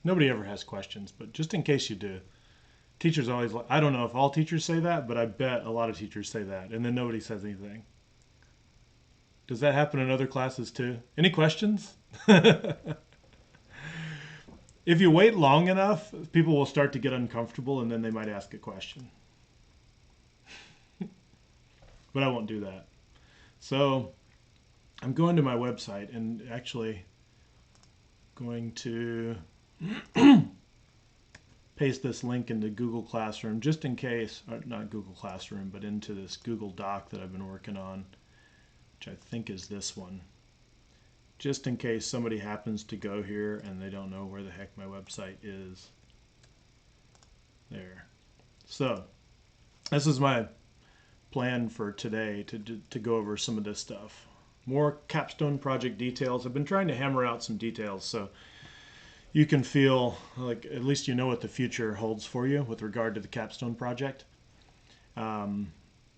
Nobody ever has questions, but just in case you do, teachers always, I don't know if all teachers say that, but I bet a lot of teachers say that, and then nobody says anything. Does that happen in other classes too? Any questions? If you wait long enough, people will start to get uncomfortable and then they might ask a question. But I won't do that. So I'm going to my website and actually going to paste this link into Google Classroom just in case, or not Google Classroom, but into this Google Doc that I've been working on, which I think is this one. Just in case somebody happens to go here and they don't know where the heck my website is. There. So this is my plan for today to go over some of this stuff. More capstone project details. I've been trying to hammer out some details so you can feel like at least you know what the future holds for you with regard to the capstone project. And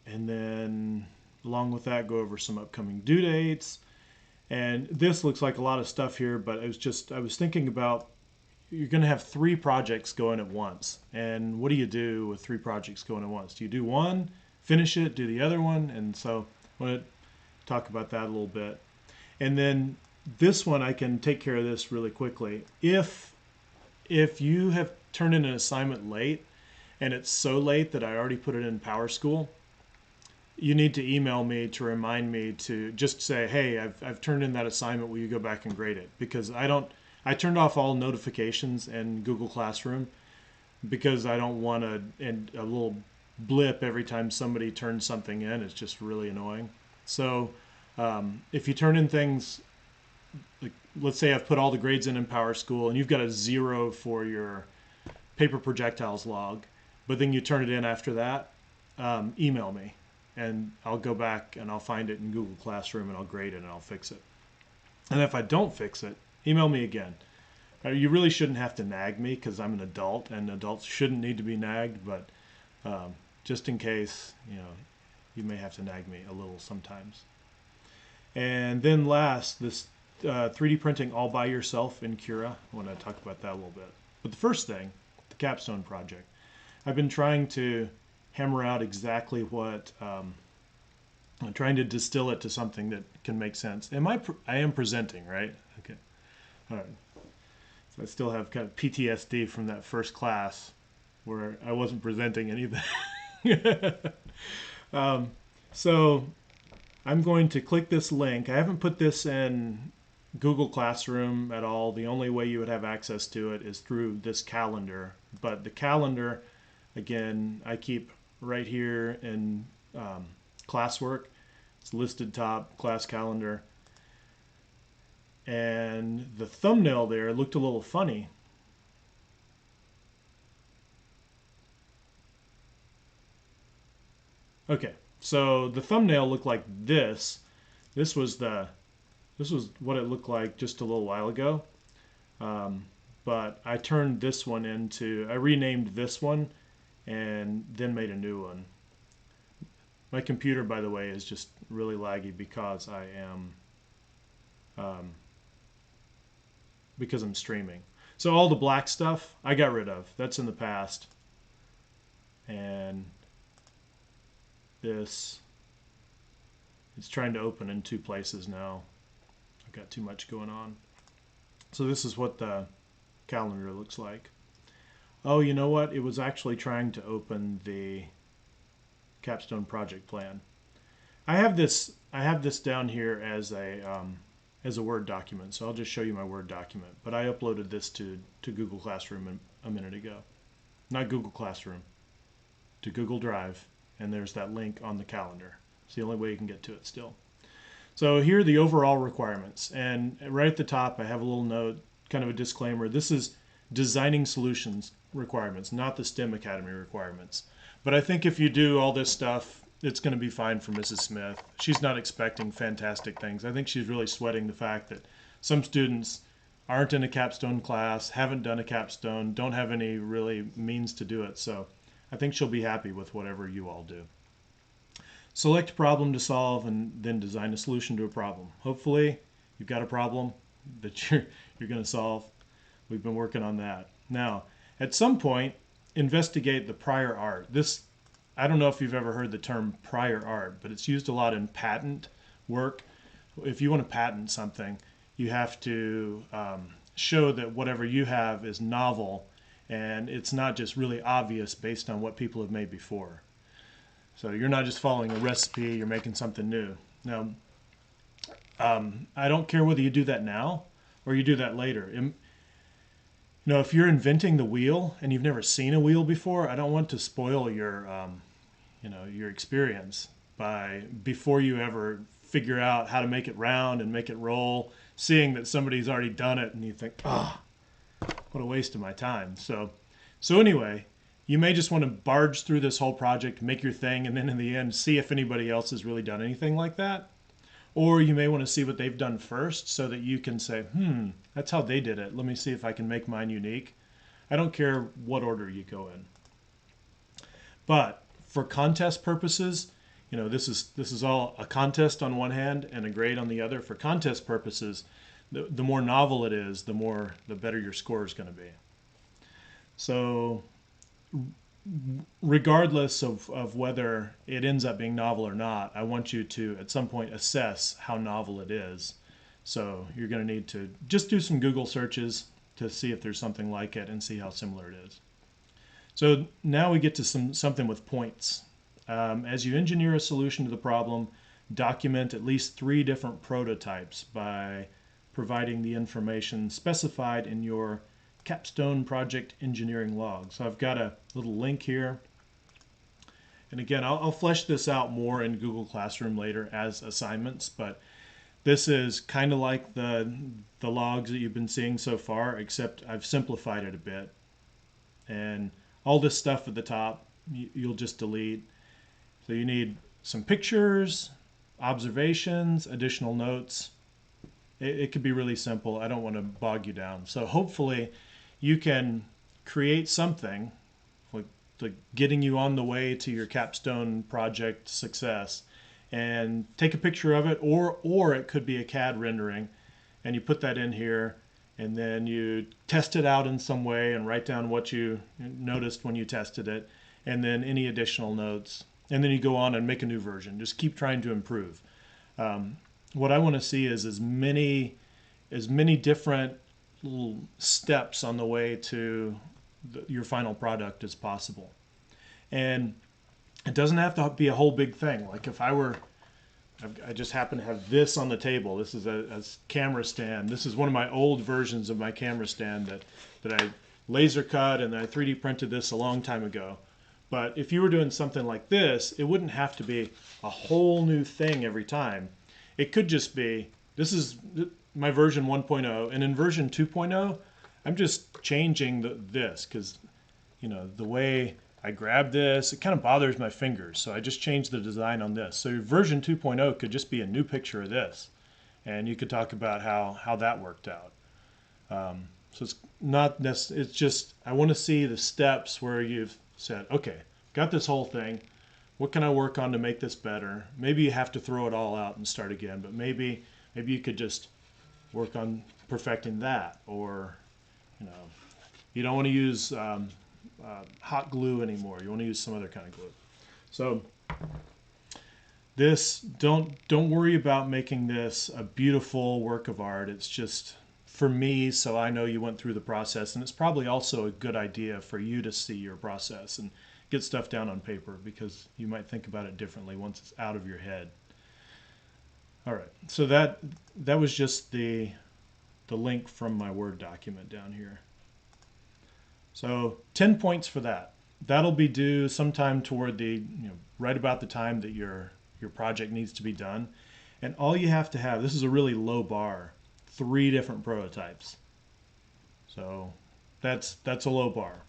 then along with that, go over some upcoming due dates. And this looks like a lot of stuff here, but I was thinking about you're going to have 3 projects going at once. And what do you do with 3 projects going at once? Do you do one, finish it, do the other one? And so I want to talk about that a little bit. And then this one, I can take care of this really quickly. If you have turned in an assignment late and it's so late that I already put it in PowerSchool, you need to email me to remind me to just say, hey, I've turned in that assignment. Will you go back and grade it? Because I turned off all notifications in Google Classroom because I don't want a little blip every time somebody turns something in. It's just really annoying. So if you turn in things, like let's say I've put all the grades in PowerSchool and you've got a 0 for your paper projectiles log, but then you turn it in after that, email me. And I'll go back and I'll find it in Google Classroom and I'll grade it and I'll fix it. And if I don't fix it, email me again. You really shouldn't have to nag me because I'm an adult and adults shouldn't need to be nagged, but just in case, you may have to nag me a little sometimes. And then last, this 3D printing all by yourself in Cura. I want to talk about that a little bit. But the first thing, the capstone project. I've been trying to hammer out exactly what I'm trying to distill it to something that can make sense. I am presenting, right? Okay. All right. So I still have kind of PTSD from that first class where I wasn't presenting anything. So I'm going to click this link. I haven't put this in Google Classroom at all. The only way you would have access to it is through this calendar. But the calendar, again, I keep right here in classwork. It's listed top, class calendar. And the thumbnail there looked a little funny. Okay, so the thumbnail looked like this. This was what it looked like just a little while ago. But I turned this one I renamed this one and then made a new one. My computer, by the way, is just really laggy because because I'm streaming. So all the black stuff I got rid of. That's in the past. And this, it's trying to open in 2 places now. I've got too much going on. So this is what the calendar looks like. Oh, you know what? It was actually trying to open the capstone project plan. I have this down here as a Word document, so I'll just show you my Word document. But I uploaded this to Google Classroom a minute ago. Not Google Classroom, to Google Drive, and there's that link on the calendar. It's the only way you can get to it still. So here are the overall requirements, and right at the top I have a little note, kind of a disclaimer. This is Designing Solutions requirements, not the STEM Academy requirements. But I think if you do all this stuff, it's going to be fine for Mrs. Smith. She's not expecting fantastic things. I think she's really sweating the fact that some students aren't in a capstone class, haven't done a capstone, don't have any really means to do it. So I think she'll be happy with whatever you all do. Select a problem to solve and then design a solution to a problem. Hopefully you've got a problem that you're going to solve. We've been working on that. Now, at some point, investigate the prior art. This, I don't know if you've ever heard the term prior art, but it's used a lot in patent work. If you want to patent something, you have to show that whatever you have is novel and it's not just really obvious based on what people have made before. So you're not just following a recipe, you're making something new. Now, I don't care whether you do that now or you do that later. If you're inventing the wheel and you've never seen a wheel before, I don't want to spoil your experience by before you ever figure out how to make it round and make it roll, seeing that somebody's already done it and you think, what a waste of my time. So anyway, you may just want to barge through this whole project, make your thing, and then in the end, see if anybody else has really done anything like that. Or you may want to see what they've done first so that you can say, that's how they did it. Let me see if I can make mine unique. I don't care what order you go in. But for contest purposes, this is all a contest on one hand and a grade on the other. For contest purposes, the more novel it is, the better your score is going to be. So regardless of whether it ends up being novel or not, I want you to at some point assess how novel it is. So you're going to need to just do some Google searches to see if there's something like it and see how similar it is. So now we get to something with points. As you engineer a solution to the problem, document at least 3 different prototypes by providing the information specified in your Capstone project engineering log. So I've got a little link here. And again, I'll flesh this out more in Google Classroom later as assignments, but this is kind of like the logs that you've been seeing so far, except I've simplified it a bit. And all this stuff at the top, you'll just delete. So you need some pictures, observations, additional notes. It could be really simple. I don't want to bog you down. So hopefully you can create something like getting you on the way to your capstone project success and take a picture of it, or it could be a CAD rendering, and you put that in here and then you test it out in some way and write down what you noticed when you tested it and then any additional notes, and then you go on and make a new version. Just keep trying to improve. What I want to see is as many different little steps on the way to your final product as possible. And it doesn't have to be a whole big thing. Like if I just happen to have this on the table. This is a camera stand. This is one of my old versions of my camera stand that I laser cut, and I 3D printed this a long time ago. But if you were doing something like this, it wouldn't have to be a whole new thing every time. It could just be, this is my version 1.0, and in version 2.0, I'm just changing this because, the way I grab this, it kind of bothers my fingers. So I just changed the design on this. So your version 2.0 could just be a new picture of this. And you could talk about how that worked out. So it's not necessarily, it's just, I want to see the steps where you've said, okay, got this whole thing. What can I work on to make this better? Maybe you have to throw it all out and start again, but maybe you could just work on perfecting that, or you don't want to use hot glue anymore. You want to use some other kind of glue. So this, don't worry about making this a beautiful work of art. It's just for me, so I know you went through the process, and it's probably also a good idea for you to see your process and get stuff down on paper, because you might think about it differently once it's out of your head. All right, so that was just the link from my Word document down here. So 10 points for that. That'll be due sometime toward right about the time that your project needs to be done. And all you have to have, this is a really low bar, 3 different prototypes. So that's a low bar.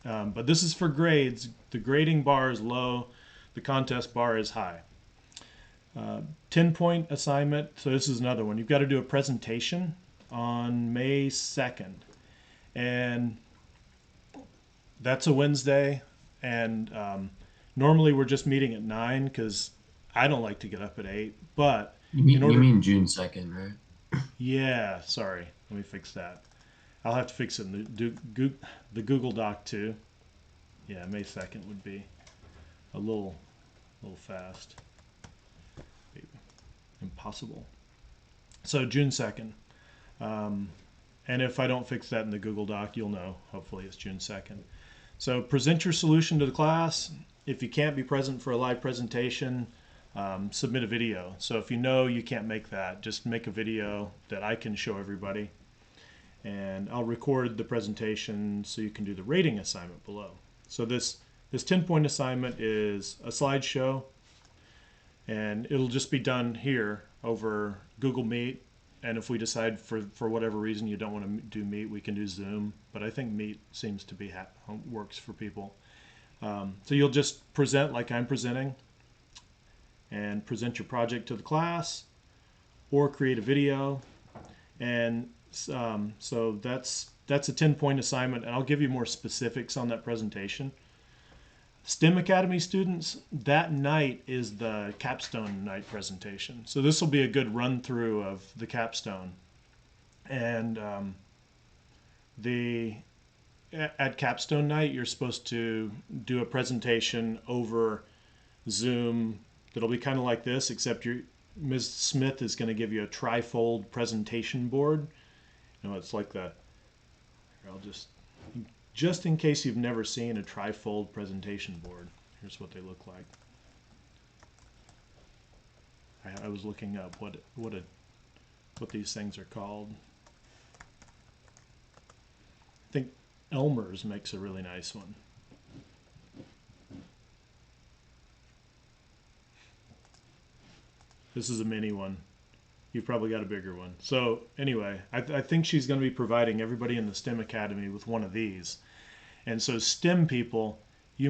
But this is for grades. The grading bar is low. The contest bar is high. 10-point assignment. So this is another one. You've got to do a presentation on May 2nd. And that's a Wednesday. And normally we're just meeting at 9 because I don't like to get up at 8. But you mean June 2nd, right? Yeah, sorry. Let me fix that. I'll have to fix it in the Google Doc too. Yeah, May 2nd would be a little fast. Maybe impossible. So June 2nd. And if I don't fix that in the Google Doc, you'll know. Hopefully it's June 2nd. So present your solution to the class. If you can't be present for a live presentation, submit a video. So if you know you can't make that, just make a video that I can show everybody. And I'll record the presentation so you can do the rating assignment below. So this 10-point assignment is a slideshow, and it'll just be done here over Google Meet. And if we decide for whatever reason you don't want to do Meet, we can do Zoom. But I think Meet seems to be works for people. So you'll just present like I'm presenting, and present your project to the class, or create a video. And so that's a 10-point assignment, and I'll give you more specifics on that presentation. STEM Academy students, that night is the capstone night presentation. So this will be a good run through of the capstone. And at capstone night, you're supposed to do a presentation over Zoom that'll be kind of like this, except Ms. Smith is going to give you a trifold presentation board. You know, it's like I'll just in case you've never seen a trifold presentation board, here's what they look like. I was looking up what these things are called. I think Elmer's makes a really nice one. This is a mini one. You've probably got a bigger one. So anyway, I think she's going to be providing everybody in the STEM Academy with one of these. And so STEM people, you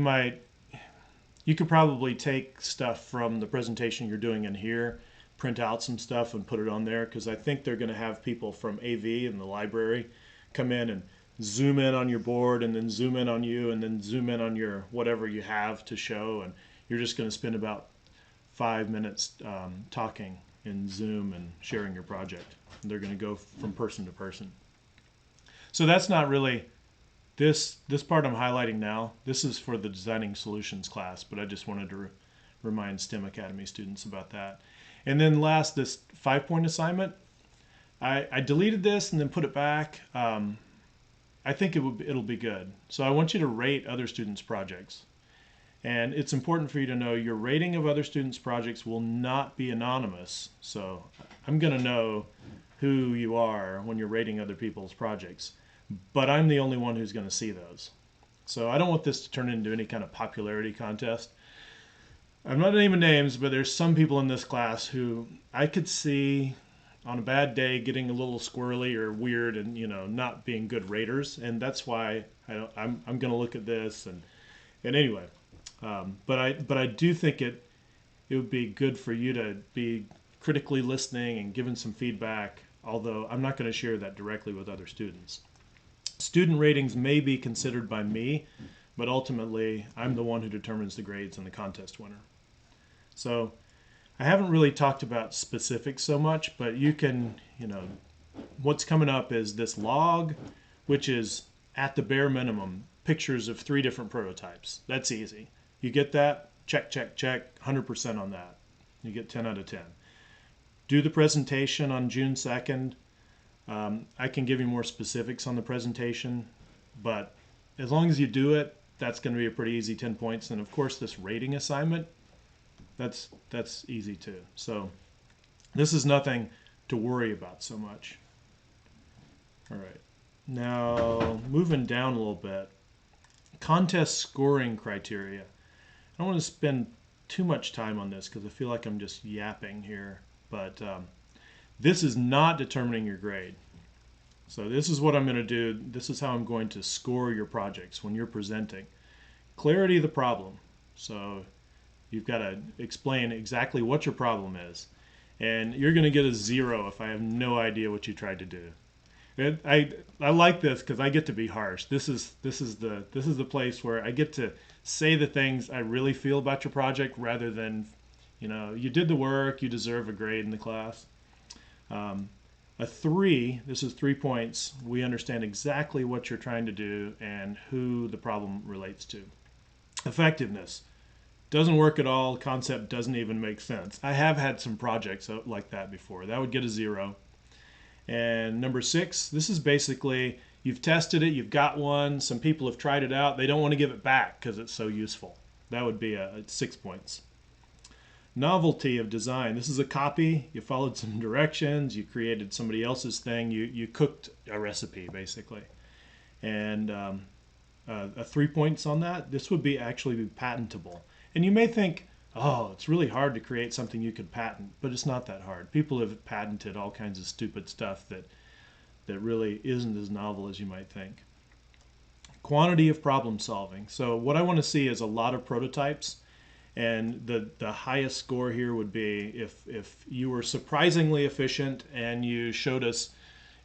could probably take stuff from the presentation you're doing in here, print out some stuff and put it on there, because I think they're going to have people from AV and the library come in and zoom in on your board, and then zoom in on you, and then zoom in on your whatever you have to show, and you're just going to spend about 5 minutes talking in Zoom and sharing your project. And they're going to go from person to person. So that's not really this part I'm highlighting now. This is for the Designing Solutions class, but I just wanted to remind STEM Academy students about that. And then last, this 5-point assignment. I deleted this and then put it back. I think it'll be good. So I want you to rate other students' projects. And it's important for you to know your rating of other students' projects will not be anonymous. So I'm going to know who you are when you're rating other people's projects. But I'm the only one who's going to see those. So I don't want this to turn into any kind of popularity contest. I'm not naming names, but there's some people in this class who I could see on a bad day getting a little squirrely or weird and, you know, not being good raters. And that's why I'm going to look at this. And anyway. But I do think it would be good for you to be critically listening and giving some feedback, although I'm not going to share that directly with other students. Student ratings may be considered by me, but ultimately I'm the one who determines the grades and the contest winner. So I haven't really talked about specifics so much, but you can, you know, what's coming up is this log, which is at the bare minimum pictures of 3 different prototypes. That's easy. You get that? Check, check, check. 100% on that. You get 10 out of 10. Do the presentation on June 2nd. I can give you more specifics on the presentation, but as long as you do it, that's going to be a pretty easy 10 points. And of course, this rating assignment, that's easy too. So this is nothing to worry about so much. All right. Now, moving down a little bit, contest scoring criteria. I don't want to spend too much time on this because I feel like I'm just yapping here, but this is not determining your grade. So this is what I'm going to do. This is how I'm going to score your projects when you're presenting. Clarity of the problem. So you've got to explain exactly what your problem is. And you're going to get a 0 if I have no idea what you tried to do. I like this because I get to be harsh. This is the place where I get to say the things I really feel about your project rather than, you know, you did the work, you deserve a grade in the class. A 3, this is 3 points. We understand exactly what you're trying to do and who the problem relates to. Effectiveness. Doesn't work at all. Concept doesn't even make sense. I have had some projects like that before. That would get a 0. And number 6, this is basically you've tested it, you've got one, some people have tried it out, they don't want to give it back because it's so useful. That would be a 6 points. Novelty of design. This is a copy. You followed some directions. You created somebody else's thing. You cooked a recipe, basically. And a 3 points on that. This would be actually be patentable. And you may think, oh, it's really hard to create something you could patent, but it's not that hard. People have patented all kinds of stupid stuff that really isn't as novel as you might think. Quantity of problem solving. So what I want to see is a lot of prototypes. And the highest score here would be if you were surprisingly efficient and you showed us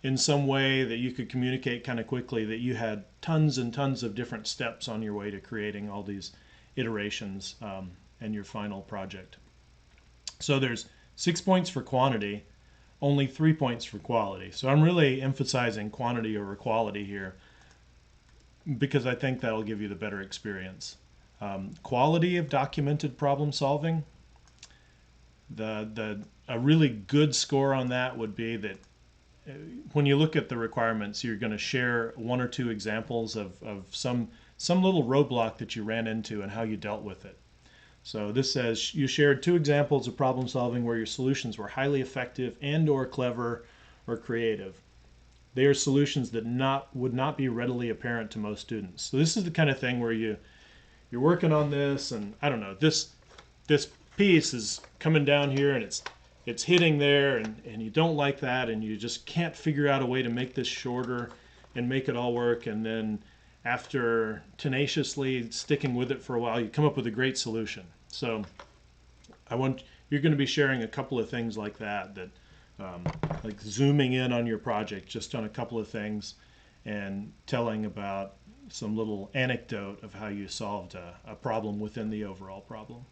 in some way that you could communicate kind of quickly that you had tons and tons of different steps on your way to creating all these iterations and your final project. So there's 6 points for quantity, only 3 points for quality. So I'm really emphasizing quantity over quality here because I think that'll give you the better experience. Quality of documented problem solving. A really good score on that would be that when you look at the requirements, you're going to share 1 or 2 examples of some little roadblock that you ran into and how you dealt with it. So this says you shared 2 examples of problem solving where your solutions were highly effective and or clever or creative. They are solutions that would not be readily apparent to most students. So this is the kind of thing where you're working on this, and I don't know, this piece is coming down here and it's hitting there, and you don't like that, and you just can't figure out a way to make this shorter and make it all work. And then after tenaciously sticking with it for a while, you come up with a great solution. So you're going to be sharing a couple of things like that like zooming in on your project just on a couple of things and telling about some little anecdote of how you solved a problem within the overall problem.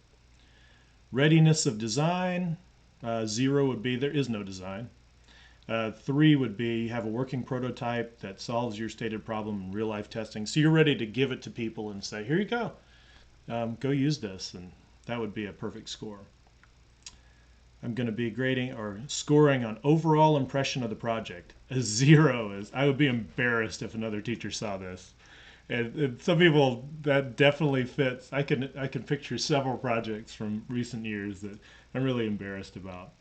Readiness of design. 0 would be there is no design. 3 would be you have a working prototype that solves your stated problem in real life testing. So you're ready to give it to people and say, here you go. Go use this. And that would be a perfect score. I'm going to be grading or scoring on overall impression of the project. A 0 is, I would be embarrassed if another teacher saw this. And some people, that definitely fits. I can picture several projects from recent years that I'm really embarrassed about.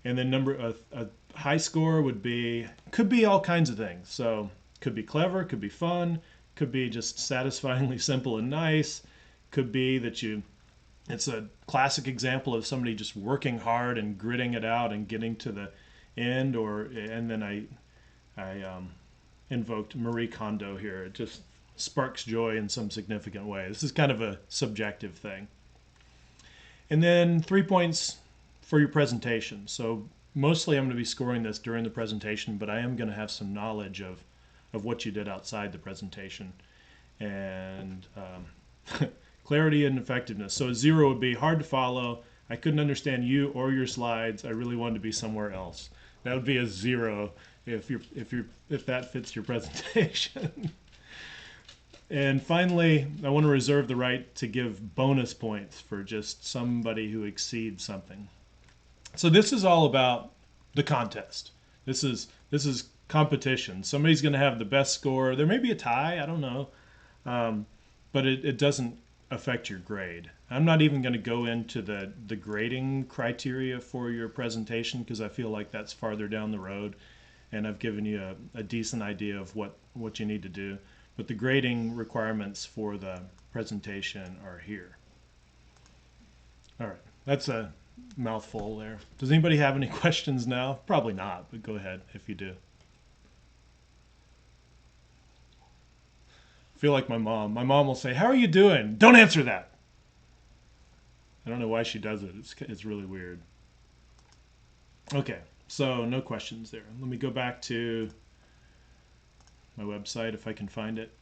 And then a high score could be all kinds of things. So could be clever, could be fun, could be just satisfyingly simple and nice. Could be that it's a classic example of somebody just working hard and gritting it out and getting to the end. And then I invoked Marie Kondo here. It just sparks joy in some significant way. This is kind of a subjective thing. And then 3 points for your presentation. So mostly I'm going to be scoring this during the presentation, but I am going to have some knowledge of what you did outside the presentation. And clarity and effectiveness. So a 0 would be hard to follow. I couldn't understand you or your slides. I really wanted to be somewhere else. That would be a 0 if that fits your presentation. And finally, I want to reserve the right to give bonus points for just somebody who exceeds something. So this is all about the contest. This is competition. Somebody's going to have the best score. There may be a tie, I don't know, but it doesn't affect your grade. I'm not even going to go into the grading criteria for your presentation because I feel like that's farther down the road, and I've given you a decent idea of what you need to do. But the grading requirements for the presentation are here. All right, that's a mouthful there. Does anybody have any questions now? Probably not, but go ahead if you do. I feel like my mom. My mom will say, "How are you doing?" Don't answer that. I don't know why she does it. It's really weird. Okay, so no questions there. Let me go back to my website if I can find it.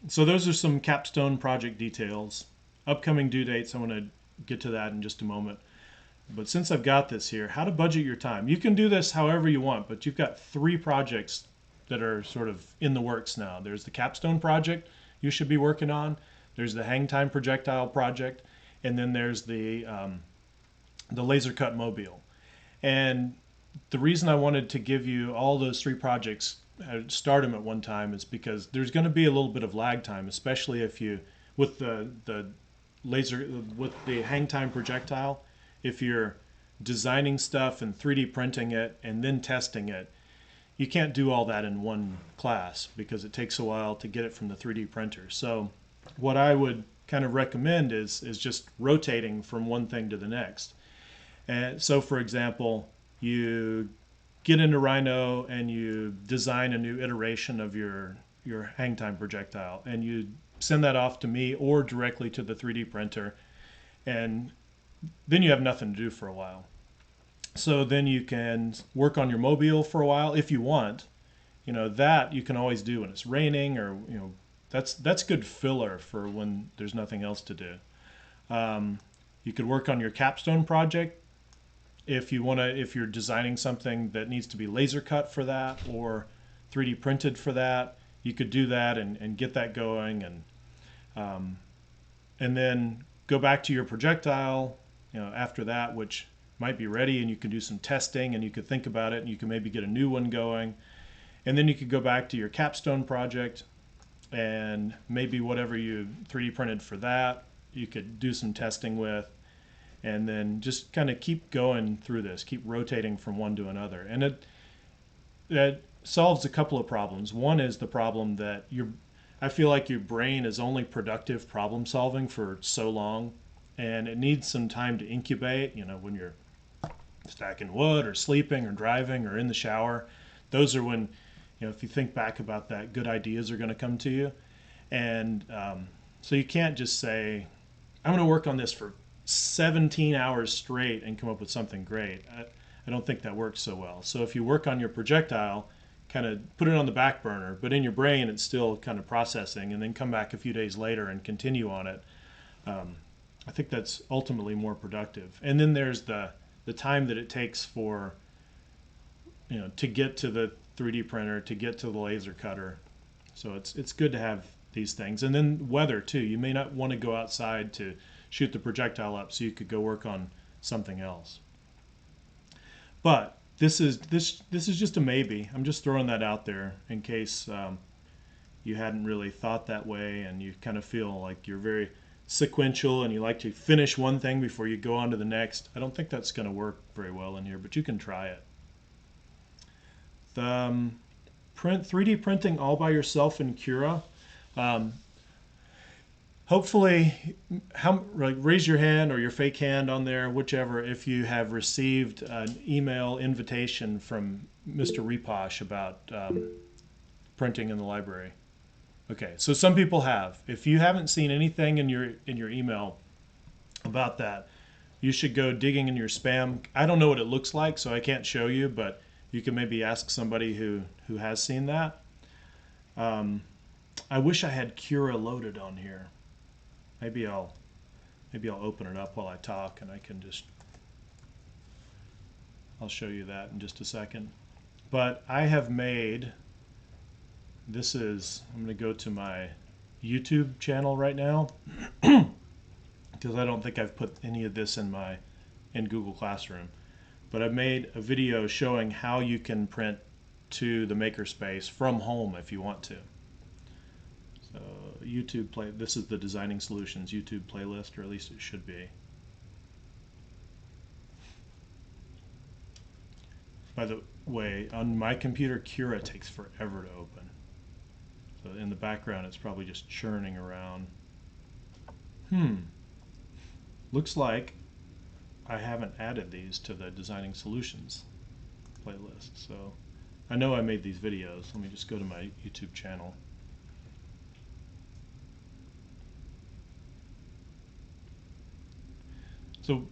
So those are some capstone project details. Upcoming due dates, I want to get to that in just a moment. But since I've got this here, how to budget your time. You can do this however you want, but you've got 3 projects that are sort of in the works now. There's the capstone project you should be working on. There's the hang time projectile project, and then there's the laser cut mobile. And the reason I wanted to give you all those 3 projects, start them at one time, is because there's going to be a little bit of lag time, especially if you with the laser with the hang time projectile. If you're designing stuff and 3D printing it and then testing it, you can't do all that in one class because it takes a while to get it from the 3D printer. So what I would kind of recommend is just rotating from one thing to the next. And so for example, you get into Rhino and you design a new iteration of your hang time projectile, and you send that off to me or directly to the 3D printer, and then you have nothing to do for a while. So then you can work on your mobile for a while if you want. That you can always do when it's raining, or that's good filler for when there's nothing else to do. You could work on your capstone project if you're designing something that needs to be laser cut for that or 3D printed for that. You could do that and get that going, and then go back to your projectile after that, which might be ready, and you can do some testing and you could think about it, and you can maybe get a new one going, and then you could go back to your capstone project, and maybe whatever you 3D printed for that you could do some testing with, and then just kind of keep going through this, keep rotating from one to another. And it solves a couple of problems. One is the problem that I feel like your brain is only productive problem solving for so long, and it needs some time to incubate. When you're stacking wood or sleeping or driving or in the shower, those are when, if you think back about that, good ideas are going to come to you. And so you can't just say, I'm going to work on this for 17 hours straight and come up with something great. I don't think that works so well. So if you work on your projectile, kind of put it on the back burner, but in your brain it's still kind of processing, and then come back a few days later and continue on it. I think that's ultimately more productive. And then there's the time that it takes for, to get to the 3D printer, to get to the laser cutter. So it's good to have these things. And then weather too. You may not want to go outside to shoot the projectile up, so you could go work on something else. But this is just a maybe. I'm just throwing that out there in case you hadn't really thought that way, and you kind of feel like you're very sequential and you like to finish one thing before you go on to the next. I don't think that's going to work very well in here, but you can try it. The 3D printing all by yourself in Cura. Hopefully, raise your hand or your fake hand on there, whichever, if you have received an email invitation from Mr. Riposh about printing in the library. Okay, so some people have. If you haven't seen anything in your email about that, you should go digging in your spam. I don't know what it looks like, so I can't show you, but you can maybe ask somebody who has seen that. I wish I had Cura loaded on here. Maybe I'll open it up while I talk, and I'll show you that in just a second. But I have made, I'm going to go to my YouTube channel right now because I don't think I've put any of this in Google Classroom. But I've made a video showing how you can print to the Makerspace from home if you want to. So this is the Designing Solutions YouTube playlist, or at least it should be. By the way, on my computer, Cura takes forever to open. So in the background, it's probably just churning around. Looks like I haven't added these to the Designing Solutions playlist. So I know I made these videos. Let me just go to my YouTube channel. So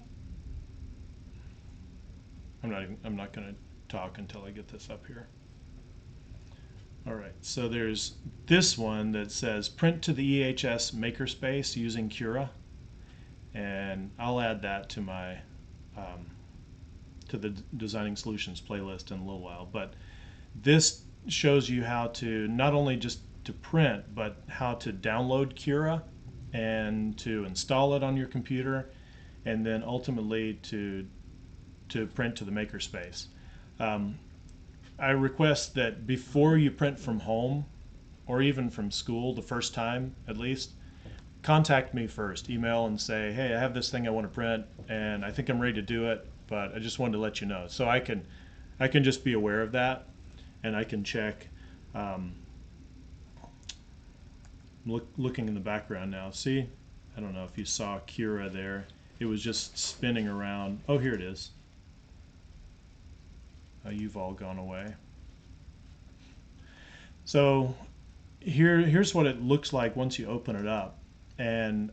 I'm not going to talk until I get this up here. All right, so there's this one that says print to the EHS Makerspace using Cura, and I'll add that to my Designing Solutions playlist in a little while. But this shows you how to not only just to print, but how to download Cura and to install it on your computer, and then ultimately to print to the makerspace. I request that before you print from home or even from school the first time at least, contact me first. Email and say, hey, I have this thing I want to print and I think I'm ready to do it, but I just wanted to let you know. So I can just be aware of that, and I can check. Looking in the background now. See? I don't know if you saw Cura there. It was just spinning around. Oh, here it is. You've all gone away. So here's what it looks like once you open it up. And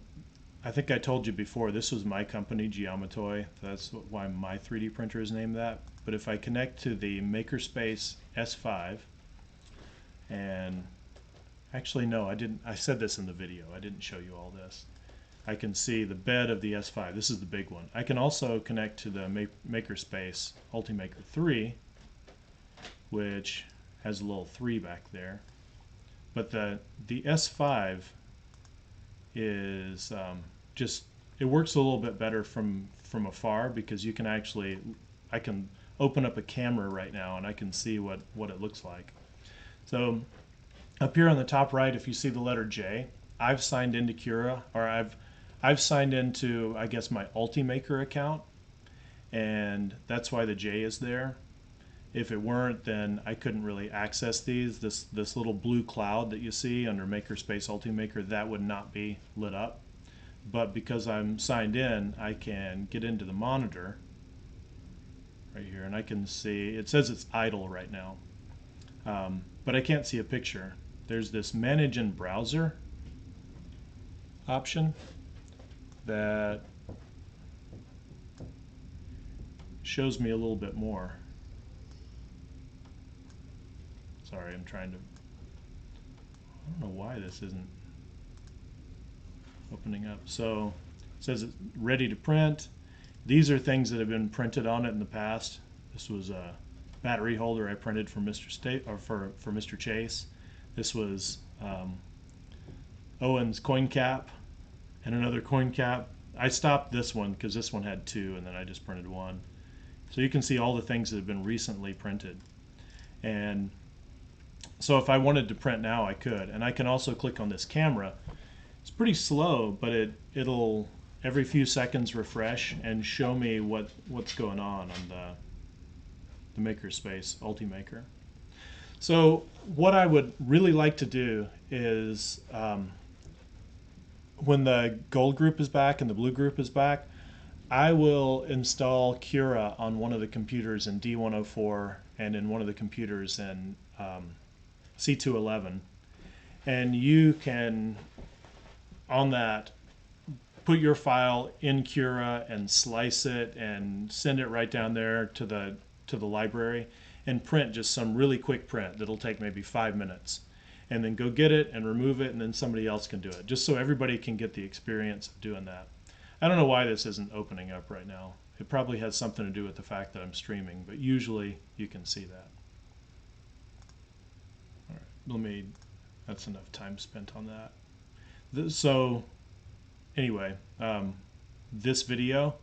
I think I told you before, this was my company, Geomatoy. That's why my 3D printer is named that. But if I connect to the Makerspace S5, and actually no, I didn't. I said this in the video. I didn't show you all this. I can see the bed of the S5. This is the big one. I can also connect to the Makerspace Ultimaker 3, which has a little 3 back there. But the S5 is just, it works a little bit better from afar, because you can actually, I can open up a camera right now and I can see what it looks like. So up here on the top right, if you see the letter J, I've signed into Cura, or I've signed into, I guess, my Ultimaker account, and that's why the J is there. If it weren't, then I couldn't really access these. This little blue cloud that you see under Makerspace Ultimaker, that would not be lit up. But because I'm signed in, I can get into the monitor right here, and I can see, it says it's idle right now, but I can't see a picture. There's this Manage in Browser option that shows me a little bit more. Sorry, I'm trying to, I don't know why this isn't opening up. So it says it's ready to print. These are things that have been printed on it in the past. This was a battery holder I printed for for Mr. Chase. This was Owen's coin cap and another coin cap. I stopped this one because this one had 2, and then I just printed 1. So you can see all the things that have been recently printed. And so if I wanted to print now, I could. And I can also click on this camera. It's pretty slow, but it'll every few seconds refresh and show me what's going on the Makerspace Ultimaker. So what I would really like to do is, when the gold group is back and the blue group is back, I will install Cura on one of the computers in D104 and in one of the computers in C211, and you can, on that, put your file in Cura and slice it and send it right down there to the library and print just some really quick print that'll take maybe 5 minutes, and then go get it and remove it, and then somebody else can do it, just so everybody can get the experience of doing that. I don't know why this isn't opening up right now. It probably has something to do with the fact that I'm streaming, but usually you can see that. All right, that's enough time spent on that. So anyway, this video,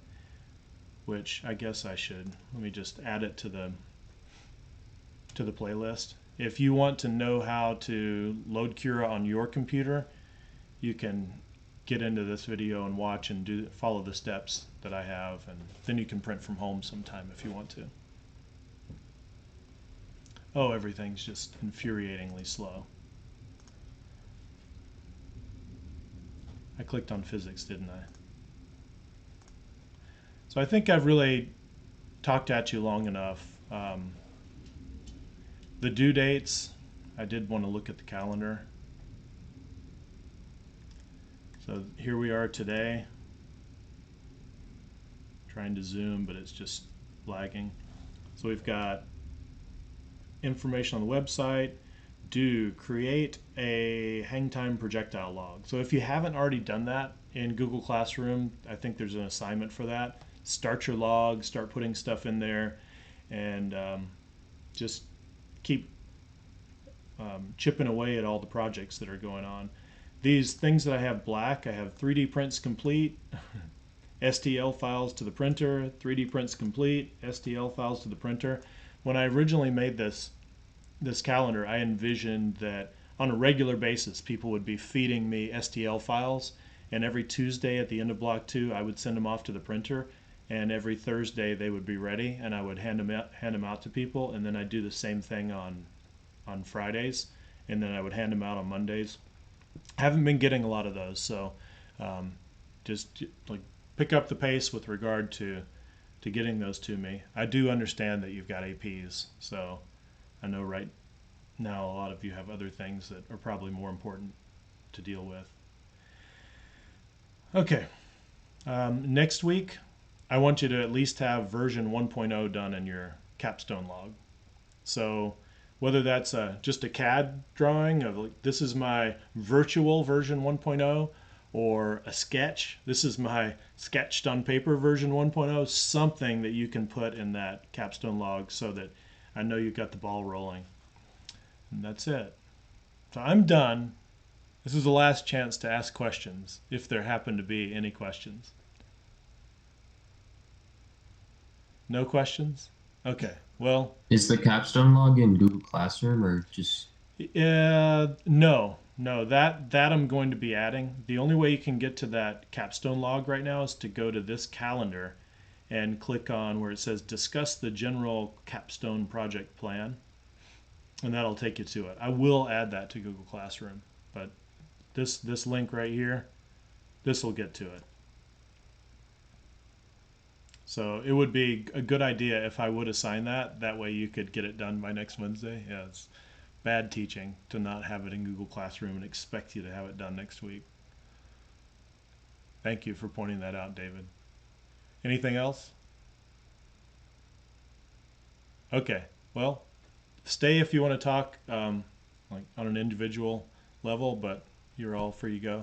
which I guess I should, let me just add it to the playlist. If you want to know how to load Cura on your computer, you can get into this video and watch and follow the steps that I have, and then you can print from home sometime if you want to. Oh, everything's just infuriatingly slow. I clicked on physics, didn't I? So I think I've really talked at you long enough. The due dates, I did want to look at the calendar. So here we are today. Trying to zoom, but it's just lagging. So we've got information on the website. Create a hang time projectile log. So if you haven't already done that in Google Classroom, I think there's an assignment for that. start your log, start putting stuff in there, and just keep chipping away at all the projects that are going on. These things that I have black, I have 3D prints complete, STL files to the printer, 3D prints complete, STL files to the printer. When I originally made this calendar, I envisioned that on a regular basis, people would be feeding me STL files, and every Tuesday at the end of block 2, I would send them off to the printer, and every Thursday they would be ready, and I would hand them out to people, and then I'd do the same thing on Fridays, and then I would hand them out on Mondays. I haven't been getting a lot of those, so just like pick up the pace with regard to getting those to me. I do understand that you've got APs, so I know right now a lot of you have other things that are probably more important to deal with. Okay, next week I want you to at least have version 1.0 done in your capstone log. So whether that's just a CAD drawing of like, this is my virtual version 1.0, or a sketch, this is my sketched on paper version 1.0, something that you can put in that capstone log so that I know you've got the ball rolling. And that's it. So I'm done. This is the last chance to ask questions, if there happen to be any questions. No questions? Okay, well, Is the capstone log in Google Classroom or just no, that I'm going to be adding. The only way you can get to that capstone log right now is to go to this calendar and click on where it says discuss the general capstone project plan, and that'll take you to it. I will add that to Google Classroom, but this link right here, this will get to it. So it would be a good idea if I would assign that. That way you could get it done by next Wednesday. Yeah, it's bad teaching to not have it in Google Classroom and expect you to have it done next week. Thank you for pointing that out, David. Anything else? Okay. Well, stay if you want to talk like on an individual level, but you're all free to go.